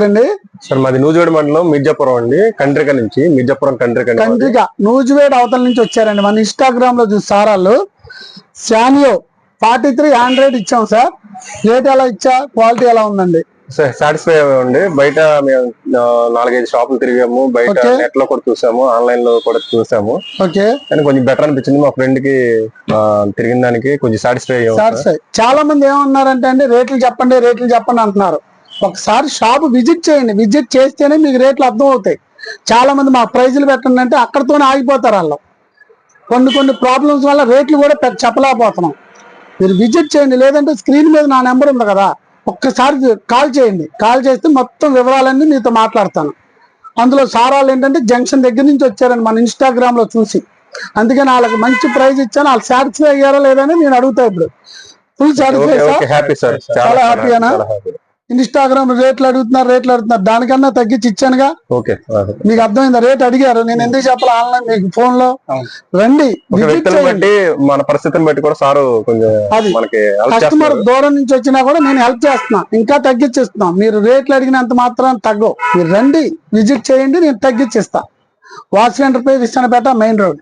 ఎక్కడండి? సార్ మాది నూజివేడ్ మండలం మిర్జాపురం అండి, కండ్రిక నుంచి. మిర్జాపురం కండ్రిక నూజివేడ్ అవతల నుంచి వచ్చారండి. మన ఇన్స్టాగ్రామ్ లో చూసి సారాలు శానియో 43 ఆండ్రాయిడ్ ఇచ్చాం సార్. రేట్ ఎలా ఇచ్చా, క్వాలిటీ ఎలా ఉందండి? సాటిస్ఫై అవ్వండి. బయట మేము 4-5 షాపులు తిరిగాము, బయట నెట్ లో కూడా చూసాము, ఆన్లైన్ లో కూడా చూసాము. కానీ కొంచెం బెటర్ అనిపించింది. మా ఫ్రెండ్ కి తిరిగిన దానికి కొంచెం సాటిస్ఫై అయ్యాము. చాలా మంది ఏమన్నారంటే అండి, రేట్లు చెప్పండి అంటున్నారు. ఒకసారి షాప్ విజిట్ చేయండి. విజిట్ చేస్తేనే మీకు రేట్లు అర్థం అవుతాయి. చాలా మంది మా ప్రైజులు పెట్టండి అంటే అక్కడతోనే ఆగిపోతారు. వాళ్ళు కొన్ని ప్రాబ్లమ్స్ వల్ల రేట్లు కూడా చెప్పలేకపోతున్నాం. మీరు విజిట్ చేయండి, లేదంటే స్క్రీన్ మీద నా నెంబర్ ఉంది కదా, ఒక్కసారి కాల్ చేయండి. కాల్ చేస్తే మొత్తం వివరాలన్నీ మీతో మాట్లాడతాను. అందులో సారాలు ఏంటంటే జంక్షన్ దగ్గర నుంచి వచ్చారండి మన ఇన్స్టాగ్రామ్ లో చూసి. అందుకని వాళ్ళకి మంచి ప్రైజ్ ఇచ్చాను. వాళ్ళు సాటిస్ఫై అయ్యారా లేదని నేను అడుగుతా. ఇప్పుడు ఫుల్ సాటిస్ఫై సార్, చాలా హ్యాపీనా? ఇన్స్టాగ్రామ్ రేట్లు అడుగుతున్నారు, దానికన్నా తగ్గించి ఇచ్చానుగా. మీకు అర్థమైందా? రేట్ అడిగారు, నేను ఎందుకు చెప్పాలి? ఆన్లైన్ మీకు ఫోన్ లో రండి, మన పరిస్థితిని బట్టి కూడా సార్ అది కస్టమర్ దూరం నుంచి వచ్చినా కూడా నేను హెల్ప్ చేస్తున్నా, ఇంకా తగ్గించిస్తున్నా. మీరు రేట్లు అడిగినంత మాత్రం తగ్గవు. మీరు రండి, విజిట్ చేయండి, నేను తగ్గించిస్తా. Vasu enterprise Visakhapeta main road.